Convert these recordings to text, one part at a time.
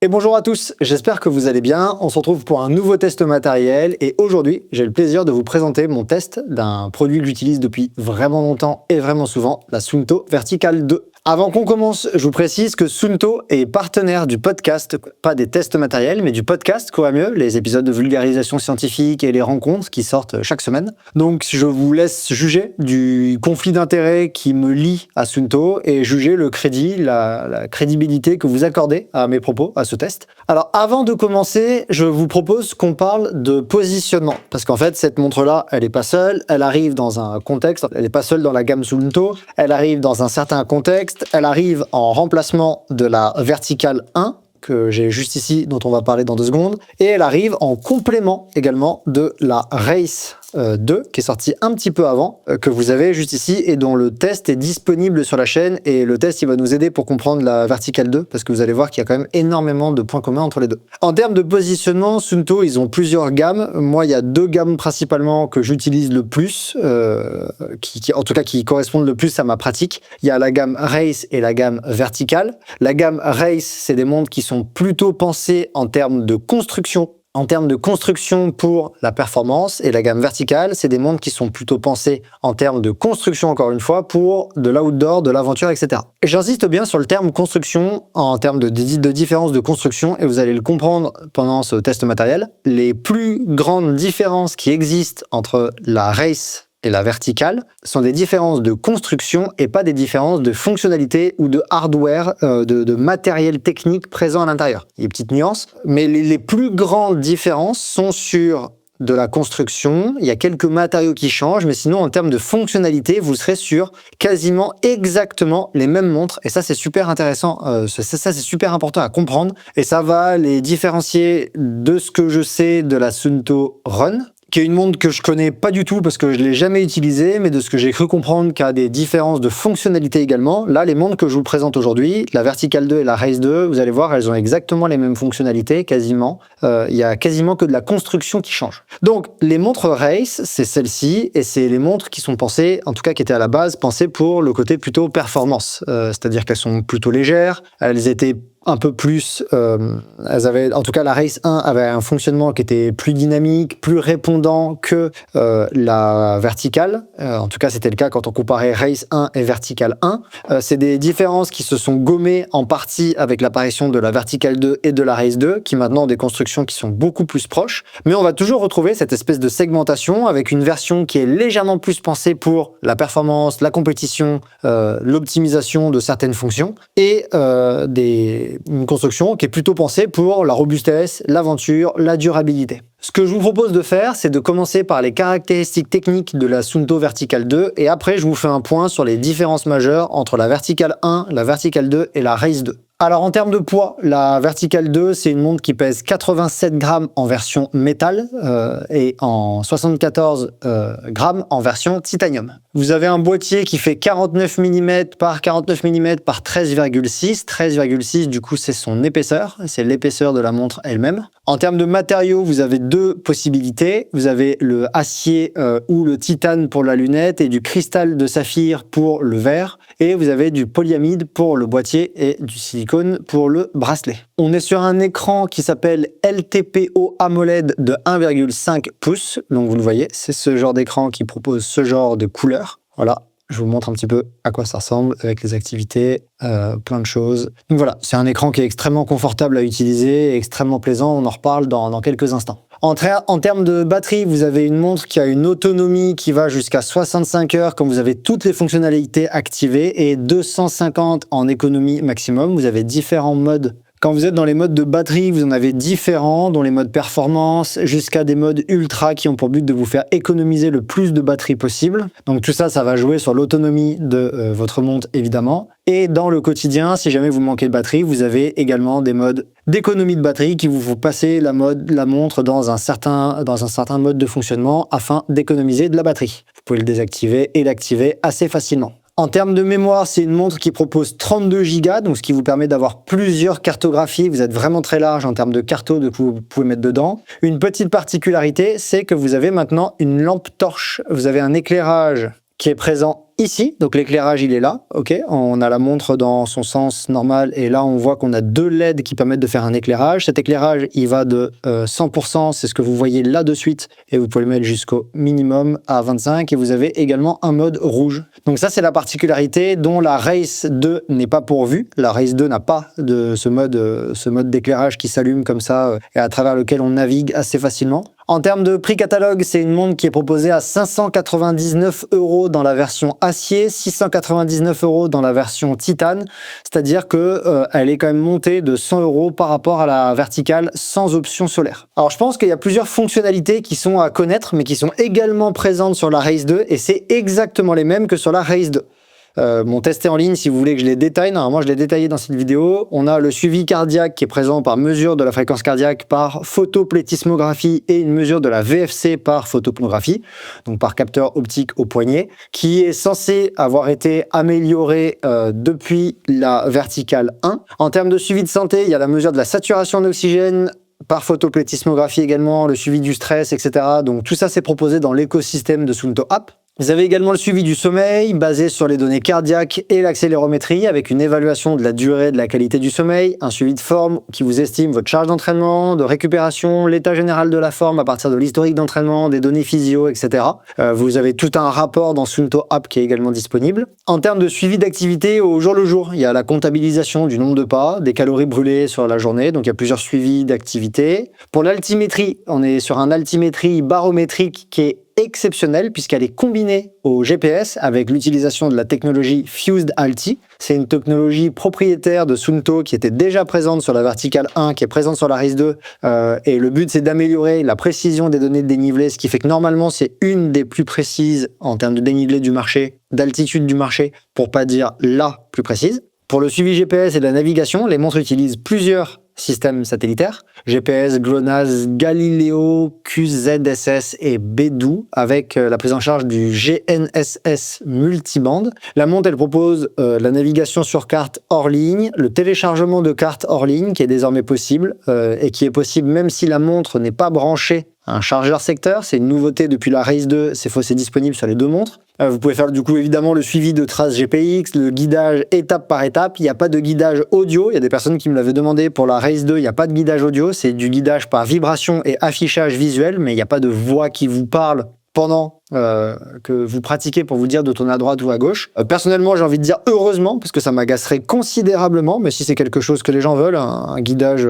Et bonjour à tous, j'espère que vous allez bien. On se retrouve pour un nouveau test matériel et aujourd'hui, j'ai le plaisir de vous présenter mon test d'un produit que j'utilise depuis vraiment longtemps et vraiment souvent, la Suunto Vertical 2. Avant qu'on commence, je vous précise que Suunto est partenaire du podcast, pas des tests matériels, mais du podcast Quoi mieux, les épisodes de vulgarisation scientifique et les rencontres qui sortent chaque semaine. Donc je vous laisse juger du conflit d'intérêts qui me lie à Suunto et juger le crédit, la crédibilité que vous accordez à mes propos, à ce test. Alors avant de commencer, je vous propose qu'on parle de positionnement, parce qu'en fait cette montre-là, elle n'est pas seule, elle arrive dans un contexte, elle n'est pas seule dans la gamme Suunto, elle arrive dans un certain contexte. Elle arrive en remplacement de la Vertical 1, que j'ai juste ici, dont on va parler dans 2 secondes, et elle arrive en complément également de la Race 2, qui est sortie un petit peu avant, que vous avez juste ici, et dont le test est disponible sur la chaîne, et le test, il va nous aider pour comprendre la Vertical 2, parce que vous allez voir qu'il y a quand même énormément de points communs entre les deux. En termes de positionnement, Suunto, ils ont plusieurs gammes. Moi, il y a 2 gammes principalement que j'utilise le plus, en tout cas qui correspondent le plus à ma pratique. Il y a la gamme Race et la gamme Vertical. La gamme Race, c'est des montres qui sont plutôt pensées en termes de construction pour la performance, et la gamme verticale, c'est des montres qui sont plutôt pensées en termes de construction, encore une fois, pour de l'outdoor, de l'aventure, etc. Et j'insiste bien sur le terme construction, en termes de différence de construction, et vous allez le comprendre pendant ce test matériel. Les plus grandes différences qui existent entre la Race et la verticale sont des différences de construction et pas des différences de fonctionnalité ou de hardware, de matériel technique présent à l'intérieur. Il y a des petites nuances, mais les plus grandes différences sont sur de la construction. Il y a quelques matériaux qui changent, mais sinon en termes de fonctionnalité, vous serez sur quasiment exactement les mêmes montres, et ça c'est super intéressant, ça c'est super important à comprendre, et ça va les différencier de ce que je sais de la Suunto Run, qui est une montre que je connais pas du tout parce que je l'ai jamais utilisée, mais de ce que j'ai cru comprendre qu'il y a des différences de fonctionnalité également. Là, les montres que je vous présente aujourd'hui, la Vertical 2 et la Race 2, vous allez voir, elles ont exactement les mêmes fonctionnalités, quasiment. Il y a quasiment que de la construction qui change. Donc, les montres Race, c'est celles-ci, et c'est les montres qui sont pensées, en tout cas qui étaient à la base pensées pour le côté plutôt performance. C'est-à-dire qu'elles sont plutôt légères, elles étaient un peu plus, elles avaient, en tout cas la Race 1 avait un fonctionnement qui était plus dynamique, plus répondant que la Vertical. En tout cas, c'était le cas quand on comparait Race 1 et Vertical 1. C'est des différences qui se sont gommées en partie avec l'apparition de la Vertical 2 et de la Race 2, qui maintenant ont des constructions qui sont beaucoup plus proches. Mais on va toujours retrouver cette espèce de segmentation avec une version qui est légèrement plus pensée pour la performance, la compétition, l'optimisation de certaines fonctions, et une construction qui est plutôt pensée pour la robustesse, l'aventure, la durabilité. Ce que je vous propose de faire, c'est de commencer par les caractéristiques techniques de la Suunto Vertical 2, et après je vous fais un point sur les différences majeures entre la Vertical 1, la Vertical 2 et la Race 2. Alors en termes de poids, la Vertical 2, c'est une montre qui pèse 87 grammes en version métal et en 74 grammes en version titanium. Vous avez un boîtier qui fait 49 mm par 49 mm par 13,6. 13,6, du coup, c'est son épaisseur. C'est l'épaisseur de la montre elle-même. En termes de matériaux, vous avez 2 possibilités. Vous avez le acier ou le titane pour la lunette et du cristal de saphir pour le verre. Et vous avez du polyamide pour le boîtier et du silicone pour le bracelet. On est sur un écran qui s'appelle LTPO AMOLED de 1,5 pouces. Donc vous le voyez, c'est ce genre d'écran qui propose ce genre de couleur. Voilà, je vous montre un petit peu à quoi ça ressemble avec les activités, plein de choses. Donc voilà, c'est un écran qui est extrêmement confortable à utiliser, extrêmement plaisant. On en reparle dans quelques instants. En termes de batterie, vous avez une montre qui a une autonomie qui va jusqu'à 65 heures quand vous avez toutes les fonctionnalités activées, et 250 en économie maximum. Vous avez différents modes. Quand vous êtes dans les modes de batterie, vous en avez différents, dont les modes performance, jusqu'à des modes ultra qui ont pour but de vous faire économiser le plus de batterie possible. Donc tout ça, ça va jouer sur l'autonomie de votre montre, évidemment. Et dans le quotidien, si jamais vous manquez de batterie, vous avez également des modes d'économie de batterie qui vous font passer la montre dans un certain mode de fonctionnement afin d'économiser de la batterie. Vous pouvez le désactiver et l'activer assez facilement. En termes de mémoire, c'est une montre qui propose 32 Go, donc ce qui vous permet d'avoir plusieurs cartographies. Vous êtes vraiment très large en termes de carto que vous pouvez mettre dedans. Une petite particularité, c'est que vous avez maintenant une lampe torche. Vous avez un éclairage qui est présent ici. Donc l'éclairage, il est là. Ok, on a la montre dans son sens normal et là, on voit qu'on a 2 LED qui permettent de faire un éclairage. Cet éclairage, il va de 100%, c'est ce que vous voyez là de suite, et vous pouvez le mettre jusqu'au minimum à 25, et vous avez également un mode rouge. Donc ça, c'est la particularité dont la Race 2 n'est pas pourvue. La Race 2 n'a pas de ce mode d'éclairage qui s'allume comme ça et à travers lequel on navigue assez facilement. En termes de prix catalogue, c'est une montre qui est proposée à 599 € dans la version acier, 699 € dans la version titane, c'est-à-dire que elle est quand même montée de 100 € par rapport à la verticale sans option solaire. Alors je pense qu'il y a plusieurs fonctionnalités qui sont à connaître, mais qui sont également présentes sur la Race 2, et c'est exactement les mêmes que sur la Race 2. Mon test est en ligne si vous voulez que je les détaille. Normalement, je l'ai détaillé dans cette vidéo. On a le suivi cardiaque qui est présent par mesure de la fréquence cardiaque par photoplétismographie et une mesure de la VFC par phototomographie, donc par capteur optique au poignet, qui est censé avoir été amélioré depuis la verticale 1. En termes de suivi de santé, il y a la mesure de la saturation en oxygène, par photoplétismographie également, le suivi du stress, etc. Donc tout ça, c'est proposé dans l'écosystème de Suunto App. Vous avez également le suivi du sommeil, basé sur les données cardiaques et l'accélérométrie, avec une évaluation de la durée et de la qualité du sommeil, un suivi de forme qui vous estime votre charge d'entraînement, de récupération, l'état général de la forme à partir de l'historique d'entraînement, des données physio, etc. Vous avez tout un rapport dans Suunto App qui est également disponible. En termes de suivi d'activité au jour le jour, il y a la comptabilisation du nombre de pas, des calories brûlées sur la journée, donc il y a plusieurs suivis d'activité. Pour l'altimétrie, on est sur un altimétrie barométrique qui est exceptionnelle puisqu'elle est combinée au GPS avec l'utilisation de la technologie Fused Alti. C'est une technologie propriétaire de Suunto qui était déjà présente sur la verticale 1, qui est présente sur la Race 2, et le but c'est d'améliorer la précision des données de dénivelé, ce qui fait que normalement c'est une des plus précises en termes de dénivelé du marché, d'altitude du marché, pour pas dire la plus précise. Pour le suivi GPS et de la navigation, les montres utilisent plusieurs systèmes satellitaires, GPS, GLONASS, Galileo, QZSS et Beidou, avec la prise en charge du GNSS multiband. La montre, elle propose la navigation sur carte hors ligne, le téléchargement de cartes hors ligne qui est désormais possible et qui est possible même si la montre n'est pas branchée à un chargeur secteur. C'est une nouveauté depuis la Race 2, c'est disponible sur les 2 montres. Vous pouvez faire du coup évidemment le suivi de traces GPX, le guidage étape par étape. Il n'y a pas de guidage audio. Il y a des personnes qui me l'avaient demandé pour la Race 2. Il n'y a pas de guidage audio. C'est du guidage par vibration et affichage visuel, mais il n'y a pas de voix qui vous parle pendant que vous pratiquez pour vous dire de tourner à droite ou à gauche. Personnellement, j'ai envie de dire heureusement, parce que ça m'agacerait considérablement, mais si c'est quelque chose que les gens veulent, un guidage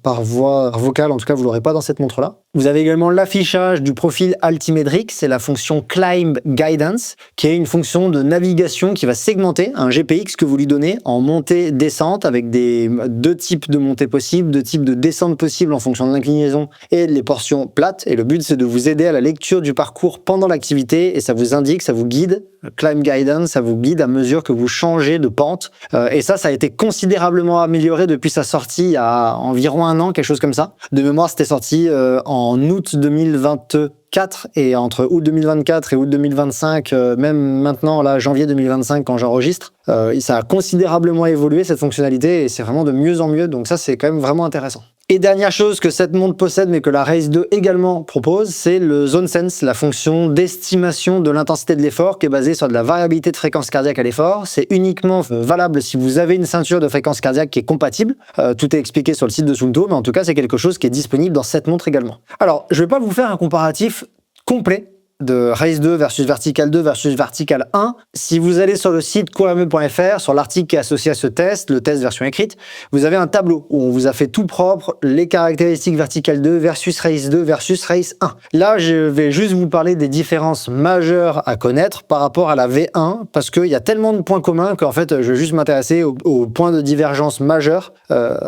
par voix vocale, en tout cas, vous l'aurez pas dans cette montre-là. Vous avez également l'affichage du profil altimétrique, c'est la fonction Climb Guidance, qui est une fonction de navigation qui va segmenter un GPX que vous lui donnez en montée-descente, avec 2 types de montées possibles, 2 types de descentes possibles en fonction de l'inclinaison et les portions plates. Et le but, c'est de vous aider à la lecture du parcours pendant l'activité, et ça vous indique, ça vous guide, Climb Guidance, ça vous guide à mesure que vous changez de pente. Et ça a été considérablement amélioré depuis sa sortie il y a environ 1 an, quelque chose comme ça. De mémoire, c'était sorti en août 2024, et entre août 2024 et août 2025, même maintenant, là, janvier 2025, quand j'enregistre, ça a considérablement évolué, cette fonctionnalité, et c'est vraiment de mieux en mieux, donc ça, c'est quand même vraiment intéressant. Et dernière chose que cette montre possède, mais que la Race 2 également propose, c'est le Zone Sense, la fonction d'estimation de l'intensité de l'effort qui est basée sur de la variabilité de fréquence cardiaque à l'effort. C'est uniquement valable si vous avez une ceinture de fréquence cardiaque qui est compatible. Tout est expliqué sur le site de Suunto, mais en tout cas, c'est quelque chose qui est disponible dans cette montre également. Alors, je ne vais pas vous faire un comparatif complet de Race 2 versus Vertical 2 versus Vertical 1. Si vous allez sur le site courme.fr, sur l'article qui est associé à ce test, le test version écrite, vous avez un tableau où on vous a fait tout propre, les caractéristiques Vertical 2 versus Race 2 versus Race 1. Là, je vais juste vous parler des différences majeures à connaître par rapport à la V1, parce qu'il y a tellement de points communs qu'en fait, je vais juste m'intéresser aux points de divergence majeurs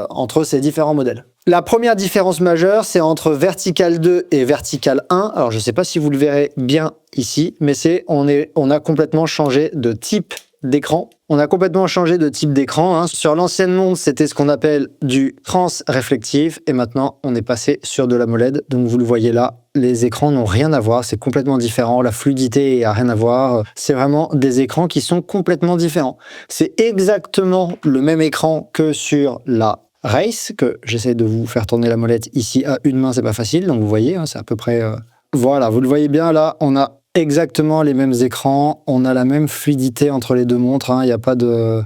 entre ces différents modèles. La première différence majeure, c'est entre Vertical 2 et Vertical 1. Alors, je ne sais pas si vous le verrez bien ici, mais on a complètement changé de type d'écran. On a complètement changé de type d'écran. Sur l'ancienne montre, c'était ce qu'on appelle du transréflectif, et maintenant, on est passé sur de l'AMOLED. Donc, vous le voyez là, les écrans n'ont rien à voir, c'est complètement différent. La fluidité n'a rien à voir. C'est vraiment des écrans qui sont complètement différents. C'est exactement le même écran que sur la Race, que j'essaie de vous faire tourner la molette ici à une main, c'est pas facile, donc vous voyez, c'est à peu près... Voilà, vous le voyez bien, là, on a exactement les mêmes écrans, on a la même fluidité entre les deux montres, hein. Il n'y a pas de...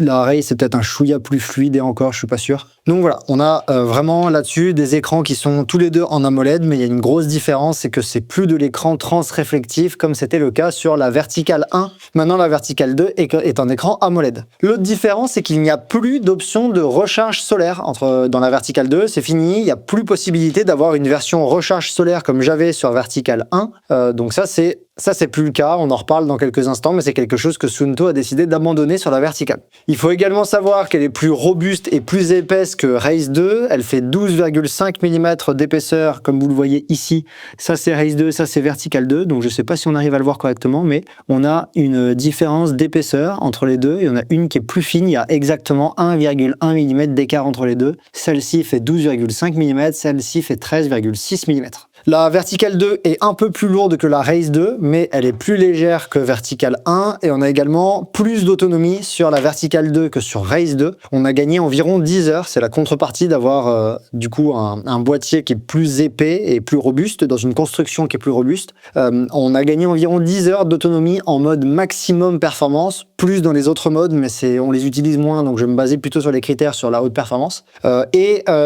La Race, c'est peut-être un chouïa plus fluide et encore, je suis pas sûr. Donc voilà, on a vraiment là-dessus des écrans qui sont tous les deux en AMOLED, mais il y a une grosse différence, c'est que c'est plus de l'écran transréflectif comme c'était le cas sur la Vertical 1. Maintenant, la Vertical 2 est un écran AMOLED. L'autre différence, c'est qu'il n'y a plus d'option de recharge solaire dans la Vertical 2. C'est fini, il n'y a plus possibilité d'avoir une version recharge solaire comme j'avais sur Vertical 1. Donc ça, c'est plus le cas, on en reparle dans quelques instants, mais c'est quelque chose que Suunto a décidé d'abandonner sur la Vertical. Il faut également savoir qu'elle est plus robuste et plus épaisse que Race 2. Elle fait 12,5 mm d'épaisseur, comme vous le voyez ici. Ça, c'est Race 2, ça, c'est Vertical 2. Donc, je ne sais pas si on arrive à le voir correctement, mais on a une différence d'épaisseur entre les deux. Il y en a une qui est plus fine. Il y a exactement 1,1 mm d'écart entre les deux. Celle-ci fait 12,5 mm, celle-ci fait 13,6 mm. La Vertical 2 est un peu plus lourde que la Race 2, mais elle est plus légère que Vertical 1 et on a également plus d'autonomie sur la Vertical 2 que sur Race 2. On a gagné environ 10 heures, c'est la contrepartie d'avoir du coup un boîtier qui est plus épais et plus robuste, dans une construction qui est plus robuste. On a gagné environ 10 heures d'autonomie en mode maximum performance, plus dans les autres modes, mais on les utilise moins, donc je vais me baser plutôt sur les critères sur la haute performance.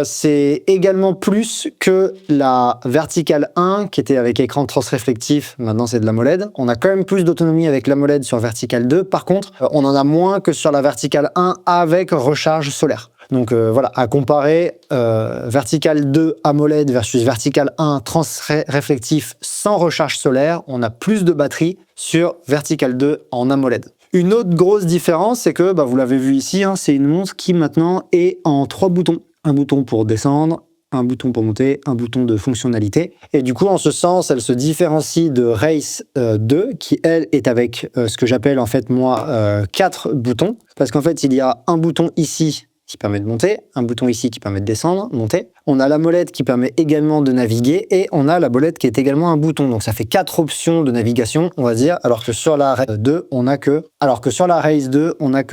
C'est également plus que la Vertical 1 qui était avec écran transréflectif, maintenant c'est de l'AMOLED. On a quand même plus d'autonomie avec l'AMOLED sur Vertical 2. Par contre, on en a moins que sur la Vertical 1 avec recharge solaire. Donc voilà, à comparer Vertical 2 AMOLED versus Vertical 1 transréflectif sans recharge solaire, on a plus de batterie sur Vertical 2 en AMOLED. Une autre grosse différence, c'est que, vous l'avez vu ici, hein, c'est une montre qui maintenant est en 3 boutons. Un bouton pour descendre, un bouton pour monter, un bouton de fonctionnalité. Et du coup, en ce sens, elle se différencie de Race 2, qui, elle, est avec ce que j'appelle, en fait, moi, 4 boutons. Parce qu'en fait, il y a un bouton ici qui permet de monter, un bouton ici qui permet de descendre, monter. On a la molette qui permet également de naviguer et on a la molette qui est également un bouton. Donc ça fait 4 options de navigation, on va dire, alors que sur la Race 2, on n'a que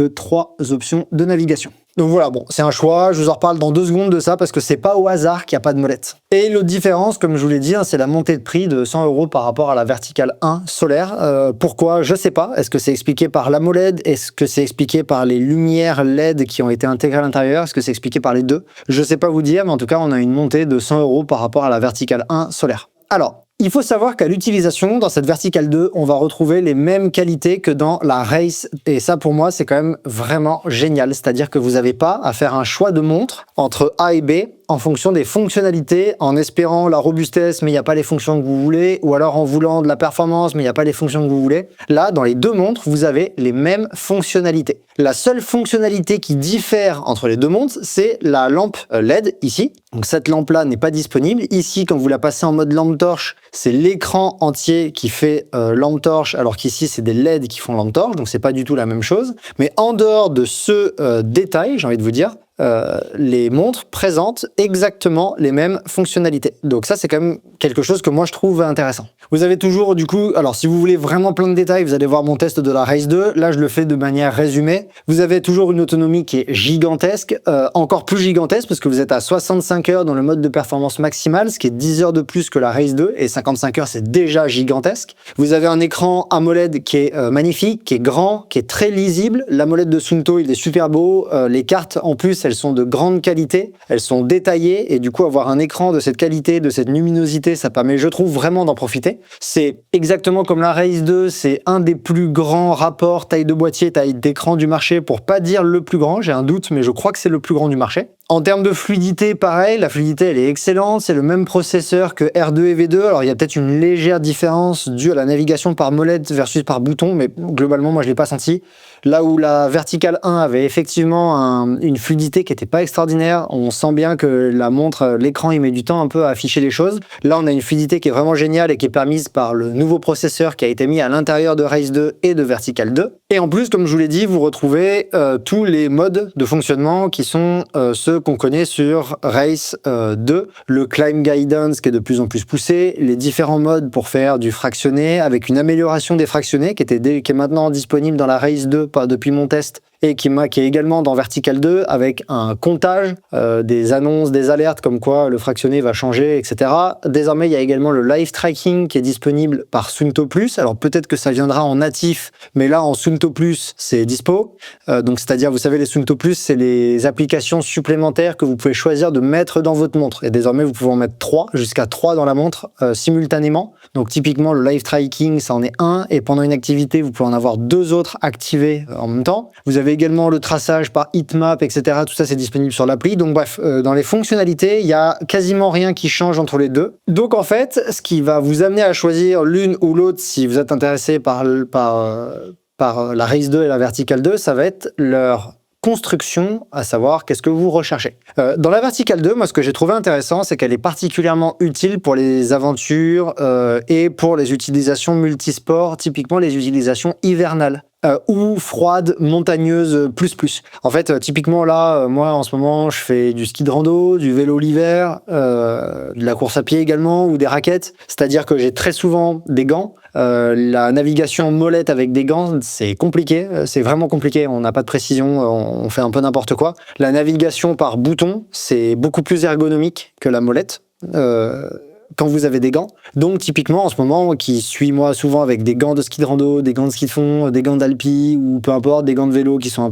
3 options de navigation. Donc voilà, bon, c'est un choix, je vous en reparle dans 2 secondes de ça parce que c'est pas au hasard qu'il n'y a pas de molette. Et l'autre différence, comme je vous l'ai dit, hein, c'est la montée de prix de 100 € par rapport à la Vertical 1 solaire. Pourquoi? Je sais pas. Est-ce que c'est expliqué par l'AMOLED? Est-ce que c'est expliqué par les lumières LED qui ont été intégrées à l'intérieur? Est-ce que c'est expliqué par les deux? Je sais pas vous dire, mais en tout cas, on a une montée de 100 € par rapport à la Vertical 1 solaire. Alors, il faut savoir qu'à l'utilisation, dans cette Vertical 2, on va retrouver les mêmes qualités que dans la Race. Et ça, pour moi, c'est quand même vraiment génial. C'est-à-dire que vous n'avez pas à faire un choix de montre entre A et B en fonction des fonctionnalités, en espérant la robustesse, mais il n'y a pas les fonctions que vous voulez, ou alors en voulant de la performance, mais il n'y a pas les fonctions que vous voulez. Là, dans les 2 montres, vous avez les mêmes fonctionnalités. La seule fonctionnalité qui diffère entre les 2 montres, c'est la lampe LED, ici. Donc cette lampe-là n'est pas disponible. Ici, quand vous la passez en mode lampe torche, c'est l'écran entier qui fait lampe torche, alors qu'ici, c'est des LED qui font lampe torche, donc c'est pas du tout la même chose. Mais en dehors de ce détail, j'ai envie de vous dire, les montres présentent exactement les mêmes fonctionnalités. Donc ça, c'est quand même quelque chose que moi, je trouve intéressant. Vous avez toujours, du coup, alors si vous voulez vraiment plein de détails, vous allez voir mon test de la Race 2. Là, je le fais de manière résumée. Vous avez toujours une autonomie qui est gigantesque, encore plus gigantesque, parce que vous êtes à 65 heures dans le mode de performance maximale, ce qui est 10 heures de plus que la Race 2, et 55 heures, c'est déjà gigantesque. Vous avez un écran AMOLED qui est magnifique, qui est grand, qui est très lisible. L'AMOLED de Suunto, il est super beau. Les cartes, en plus, elles sont de grande qualité, elles sont détaillées, et du coup, avoir un écran de cette qualité, de cette luminosité, ça permet, je trouve, vraiment d'en profiter. C'est exactement comme la Race 2, c'est un des plus grands rapports taille de boîtier, taille d'écran du marché, pour pas dire le plus grand, j'ai un doute, mais je crois que c'est le plus grand du marché. En termes de fluidité, pareil, la fluidité, elle est excellente, c'est le même processeur que R2 et V2, alors il y a peut-être une légère différence due à la navigation par molette versus par bouton, mais globalement, moi, je l'ai pas senti. Là où la Vertical 1 avait effectivement une fluidité qui n'était pas extraordinaire, on sent bien que la montre, l'écran, il met du temps un peu à afficher les choses. Là, on a une fluidité qui est vraiment géniale et qui est permise par le nouveau processeur qui a été mis à l'intérieur de Race 2 et de Vertical 2. Et en plus, comme je vous l'ai dit, vous retrouvez tous les modes de fonctionnement qui sont ceux qu'on connaît sur Race 2. Le Climb Guidance qui est de plus en plus poussé, les différents modes pour faire du fractionné, avec une amélioration des fractionnés qui est maintenant disponible dans la Race 2 depuis mon test, et qui est également dans Vertical 2 avec un comptage, des annonces, des alertes comme quoi le fractionné va changer, etc. Désormais, il y a également le live tracking qui est disponible par Suunto Plus. Alors peut-être que ça viendra en natif, mais là en Suunto Plus, c'est dispo. Donc c'est-à-dire, vous savez, les Suunto Plus, c'est les applications supplémentaires que vous pouvez choisir de mettre dans votre montre. Et désormais, vous pouvez en mettre 3, jusqu'à 3 dans la montre simultanément. Donc typiquement, le live tracking, ça en est un, et pendant une activité, vous pouvez en avoir 2 autres activés en même temps. Vous avez également le traçage par heatmap, etc. Tout ça, c'est disponible sur l'appli. Donc bref, dans les fonctionnalités, il y a quasiment rien qui change entre les deux. Donc en fait, ce qui va vous amener à choisir l'une ou l'autre si vous êtes intéressé par la Race 2 et la Vertical 2, ça va être leur construction, à savoir qu'est-ce que vous recherchez. Dans la Vertical 2, moi ce que j'ai trouvé intéressant, c'est qu'elle est particulièrement utile pour les aventures et pour les utilisations multisports, typiquement les utilisations hivernales. Ou froide, montagneuse, plus. En fait, typiquement là, moi en ce moment, je fais du ski de rando, du vélo l'hiver, de la course à pied également, ou des raquettes. C'est-à-dire que j'ai très souvent des gants. La navigation molette avec des gants, c'est compliqué, c'est vraiment compliqué. On n'a pas de précision, on fait un peu n'importe quoi. La navigation par bouton, c'est beaucoup plus ergonomique que la molette. Quand vous avez des gants. Donc typiquement en ce moment, qui suis moi souvent avec des gants de ski de rando, des gants de ski de fond, des gants d'alpi ou peu importe, des gants de vélo qui sont un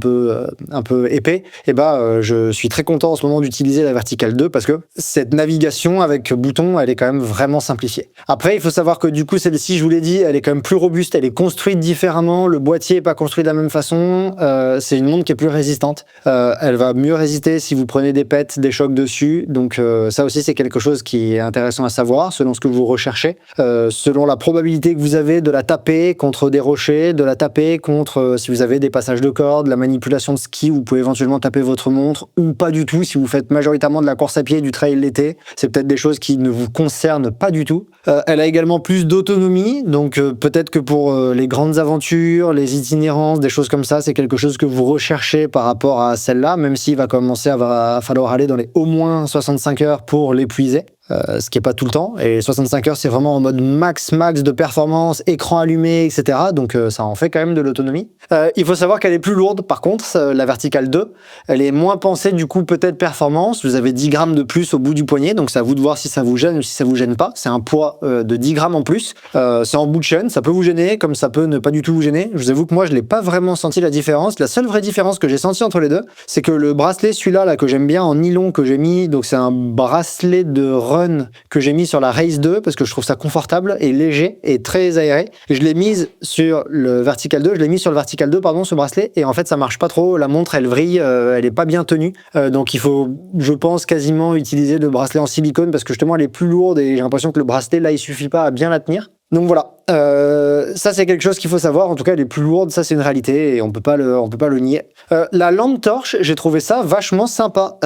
peu épais, et je suis très content en ce moment d'utiliser la Vertical 2 parce que cette navigation avec bouton, elle est quand même vraiment simplifiée. Après, il faut savoir que du coup celle-ci, je vous l'ai dit, elle est quand même plus robuste, elle est construite différemment, le boîtier est pas construit de la même façon, c'est une montre qui est plus résistante, elle va mieux résister si vous prenez des pets, des chocs dessus, donc ça aussi c'est quelque chose qui est intéressant à savoir selon ce que vous recherchez, selon la probabilité que vous avez de la taper contre des rochers, de la taper contre si vous avez des passages de corde, la manipulation de ski, vous pouvez éventuellement taper votre montre, ou pas du tout si vous faites majoritairement de la course à pied, du trail l'été, c'est peut-être des choses qui ne vous concernent pas du tout. Elle a également plus d'autonomie, donc peut-être que pour les grandes aventures, les itinérances, des choses comme ça, c'est quelque chose que vous recherchez par rapport à celle-là, même s'il va commencer à falloir aller dans les au moins 65 heures pour l'épuiser. Ce qui est pas tout le temps, et 65 heures c'est vraiment en mode max de performance, écran allumé, etc. Donc ça en fait quand même de l'autonomie. Il faut savoir qu'elle est plus lourde par contre, la Vertical 2, elle est moins pensée du coup peut-être performance, vous avez 10 grammes de plus au bout du poignet, donc c'est à vous de voir si ça vous gêne ou si ça vous gêne pas, c'est un poids de 10 grammes en plus, c'est en bout de chaîne, ça peut vous gêner comme ça peut ne pas du tout vous gêner. Je vous avoue que moi je l'ai pas vraiment senti la différence, la seule vraie différence que j'ai sentie entre les deux, c'est que le bracelet, celui-là là, que j'aime bien en nylon que j'ai mis, donc c'est un bracelet de run que j'ai mis sur la Race 2 parce que je trouve ça confortable et léger et très aéré. Je l'ai mise sur le Vertical 2, ce bracelet, et en fait ça marche pas trop, la montre elle vrille, elle est pas bien tenue, donc il faut, je pense, quasiment utiliser le bracelet en silicone parce que justement elle est plus lourde et j'ai l'impression que le bracelet là il suffit pas à bien la tenir. Donc voilà, ça c'est quelque chose qu'il faut savoir, en tout cas elle est plus lourde, ça c'est une réalité et on peut pas le nier. La lampe torche, j'ai trouvé ça vachement sympa.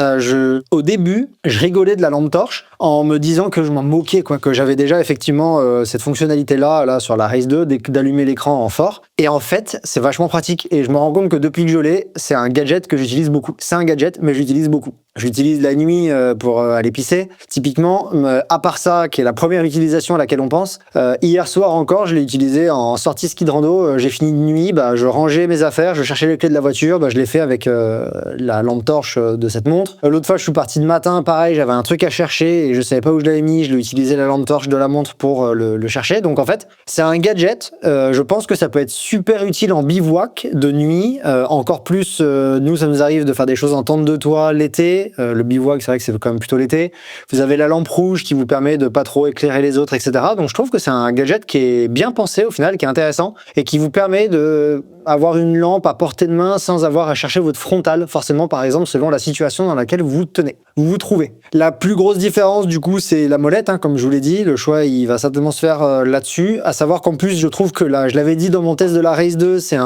Au début, je rigolais de la lampe torche en me disant que je m'en moquais, quoi, que j'avais déjà effectivement cette fonctionnalité là sur la Race 2 d'allumer l'écran en fort. Et en fait, c'est vachement pratique et je me rends compte que depuis que je l'ai, c'est un gadget que j'utilise beaucoup. C'est un gadget, mais j'utilise beaucoup. J'utilise la nuit pour aller pisser. Typiquement, à part ça, qui est la première utilisation à laquelle on pense, hier soir encore, je l'ai utilisé en sortie ski de rando. J'ai fini de nuit, je rangeais mes affaires, je cherchais les clés de la voiture, je l'ai fait avec la lampe torche de cette montre. L'autre fois, je suis parti de matin, pareil, j'avais un truc à chercher et je savais pas où je l'avais mis. Je l'ai utilisé la lampe torche de la montre pour le chercher. Donc en fait, c'est un gadget. Je pense que ça peut être super utile en bivouac de nuit. Encore plus, nous, ça nous arrive de faire des choses en tente de toit l'été. Le bivouac, c'est vrai que c'est quand même plutôt l'été. Vous avez la lampe rouge qui vous permet de pas trop éclairer les autres, etc. Donc je trouve que c'est un gadget qui est bien pensé au final, qui est intéressant et qui vous permet de avoir une lampe à portée de main sans avoir à chercher votre frontal, forcément, par exemple, selon la situation dans laquelle vous vous trouvez. La plus grosse différence, du coup, c'est la molette, comme je vous l'ai dit. Le choix, il va certainement se faire là-dessus. À savoir qu'en plus, je trouve que je l'avais dit dans mon test de la Race 2, c'est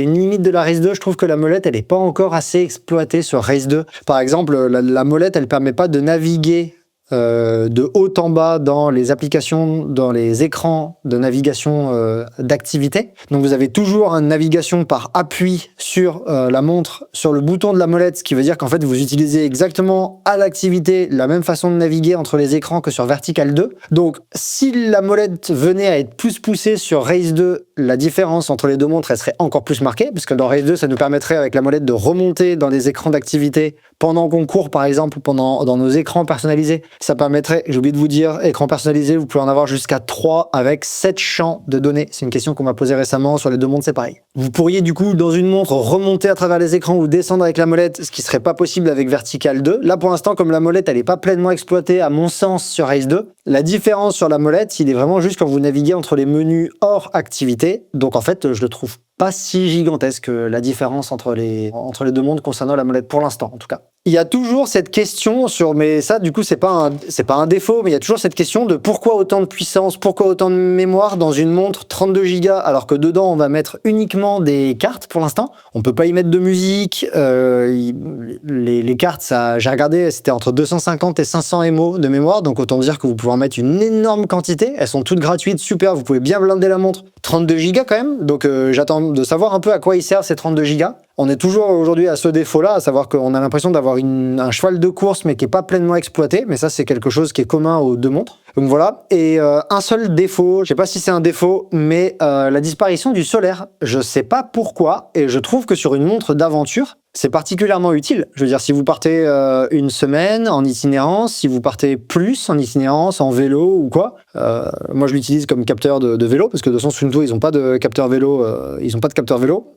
une limite de la Race 2. Je trouve que la molette, elle est pas encore assez exploitée sur Race 2. Par exemple, la molette, elle permet pas de naviguer de haut en bas dans les applications, dans les écrans de navigation d'activité. Donc vous avez toujours une navigation par appui sur la montre, sur le bouton de la molette, ce qui veut dire qu'en fait vous utilisez exactement à l'activité la même façon de naviguer entre les écrans que sur Vertical 2. Donc si la molette venait à être plus poussée sur Race 2, la différence entre les deux montres elle serait encore plus marquée, parce que dans Race 2 ça nous permettrait avec la molette de remonter dans les écrans d'activité pendant qu'on court par exemple, dans nos écrans personnalisés. Ça permettrait, j'ai oublié de vous dire, écran personnalisé, vous pouvez en avoir jusqu'à 3 avec 7 champs de données. C'est une question qu'on m'a posée récemment, sur les deux montres c'est pareil. Vous pourriez du coup dans une montre remonter à travers les écrans ou descendre avec la molette, ce qui serait pas possible avec Vertical 2. Là pour l'instant, comme la molette elle est pas pleinement exploitée à mon sens sur Race 2, la différence sur la molette il est vraiment juste quand vous naviguez entre les menus hors activité. Donc en fait je le trouve pas si gigantesque la différence entre les deux montres concernant la molette pour l'instant en tout cas. Il y a toujours cette question mais ça du coup c'est pas un défaut, mais il y a toujours cette question de pourquoi autant de puissance, pourquoi autant de mémoire dans une montre 32 Go alors que dedans on va mettre uniquement des cartes pour l'instant. On peut pas y mettre de musique, les cartes, ça, j'ai regardé, c'était entre 250 et 500 MO de mémoire, donc autant dire que vous pouvez en mettre une énorme quantité. Elles sont toutes gratuites, super, vous pouvez bien blinder la montre. 32 Go quand même, donc j'attends de savoir un peu à quoi ils servent ces 32 Go. On est toujours aujourd'hui à ce défaut-là, à savoir qu'on a l'impression d'avoir un cheval de course mais qui est pas pleinement exploité, mais ça c'est quelque chose qui est commun aux deux montres. Donc voilà, et un seul défaut, je sais pas si c'est un défaut, mais la disparition du solaire. Je sais pas pourquoi, et je trouve que sur une montre d'aventure, c'est particulièrement utile. Je veux dire, si vous partez une semaine en itinérance, si vous partez plus en itinérance, en vélo ou quoi, moi je l'utilise comme capteur de vélo, parce que de toute façon Suunto, ils ont pas de capteur vélo,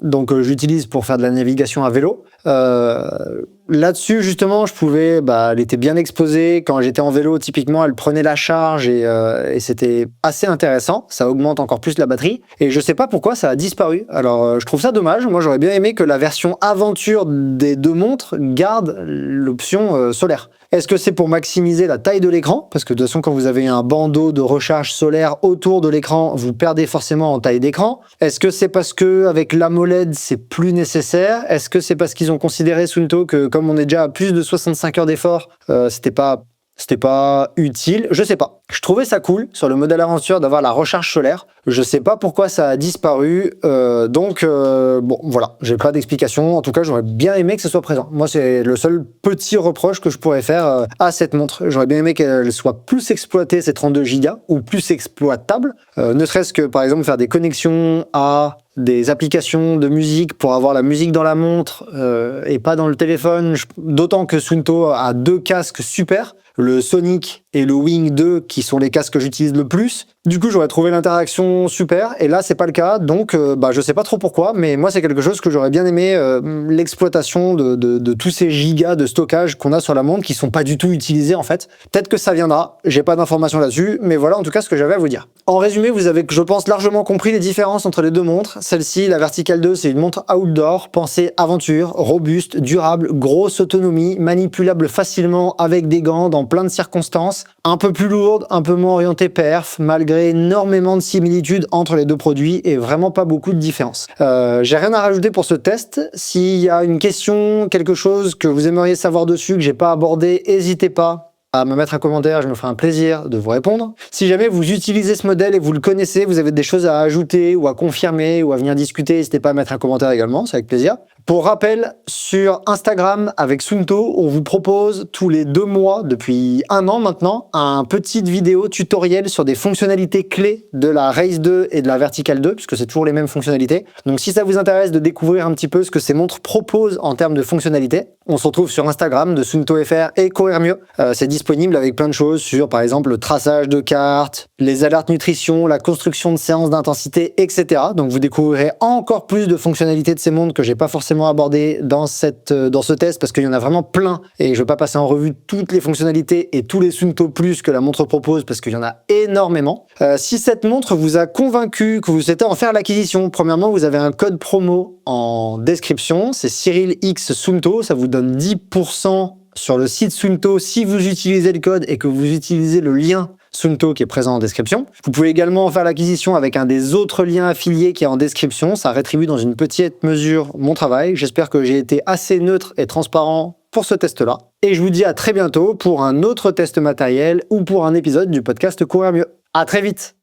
donc je l'utilise pour faire de la navigation à vélo. Là-dessus, justement, je pouvais, elle était bien exposée. Quand j'étais en vélo, typiquement, elle prenait la charge et c'était assez intéressant. Ça augmente encore plus la batterie. Et je sais pas pourquoi ça a disparu. Alors, je trouve ça dommage. Moi, j'aurais bien aimé que la version aventure des deux montres garde l'option solaire. Est-ce que c'est pour maximiser la taille de l'écran? Parce que de toute façon, quand vous avez un bandeau de recharge solaire autour de l'écran, vous perdez forcément en taille d'écran. Est-ce que c'est parce que avec l'AMOLED, c'est plus nécessaire? Est-ce que c'est parce qu'ils ont considéré Suunto que comme on est déjà à plus de 65 heures d'effort, c'était pas utile? Je sais pas. Je trouvais ça cool sur le modèle aventure d'avoir la recharge solaire. Je sais pas pourquoi ça a disparu. Bon, voilà. J'ai pas d'explication. En tout cas, j'aurais bien aimé que ce soit présent. Moi, c'est le seul petit reproche que je pourrais faire à cette montre. J'aurais bien aimé qu'elle soit plus exploitée, ces 32 Go, ou plus exploitable. Ne serait-ce que, par exemple, faire des connexions à des applications de musique pour avoir la musique dans la montre et pas dans le téléphone. D'autant que Suunto a deux casques super, le Sonic et le Wing 2 qui sont les casques que j'utilise le plus. Du coup, j'aurais trouvé l'interaction super et là, c'est pas le cas. Donc, je sais pas trop pourquoi, mais moi, c'est quelque chose que j'aurais bien aimé, l'exploitation de tous ces gigas de stockage qu'on a sur la montre qui sont pas du tout utilisés en fait. Peut-être que ça viendra. J'ai pas d'informations là-dessus, mais voilà en tout cas ce que j'avais à vous dire. En résumé, vous avez, je pense, largement compris les différences entre les deux montres. Celle-ci, la Vertical 2, c'est une montre outdoor, pensée aventure, robuste, durable, grosse autonomie, manipulable facilement avec des gants dans plein de circonstances, un peu plus lourde, un peu moins orientée perf, malgré énormément de similitudes entre les deux produits et vraiment pas beaucoup de différence. J'ai rien à rajouter pour ce test. S'il y a une question, quelque chose que vous aimeriez savoir dessus, que j'ai pas abordé, n'hésitez pas à me mettre un commentaire, je me ferai un plaisir de vous répondre. Si jamais vous utilisez ce modèle et vous le connaissez, vous avez des choses à ajouter ou à confirmer ou à venir discuter, n'hésitez pas à mettre un commentaire également, c'est avec plaisir. Pour rappel, sur Instagram avec Suunto, on vous propose tous les 2 mois, depuis 1 an maintenant, un petit vidéo tutoriel sur des fonctionnalités clés de la Race 2 et de la Vertical 2, puisque c'est toujours les mêmes fonctionnalités. Donc si ça vous intéresse de découvrir un petit peu ce que ces montres proposent en termes de fonctionnalités, on se retrouve sur Instagram de Suunto FR et Courir Mieux. C'est disponible avec plein de choses sur, par exemple, le traçage de cartes, les alertes nutrition, la construction de séances d'intensité, etc. Donc vous découvrirez encore plus de fonctionnalités de ces montres que j'ai pas forcément abordé dans ce test parce qu'il y en a vraiment plein et je vais pas passer en revue toutes les fonctionnalités et tous les Suunto Plus que la montre propose parce qu'il y en a énormément. Si cette montre vous a convaincu, que vous souhaitez en faire l'acquisition, premièrement vous avez un code promo en description, c'est Cyril X Suunto, ça vous donne 10% sur le site Suunto si vous utilisez le code et que vous utilisez le lien Suunto qui est présent en description. Vous pouvez également faire l'acquisition avec un des autres liens affiliés qui est en description. Ça rétribue dans une petite mesure mon travail. J'espère que j'ai été assez neutre et transparent pour ce test-là. Et je vous dis à très bientôt pour un autre test matériel ou pour un épisode du podcast Courir Mieux. À très vite!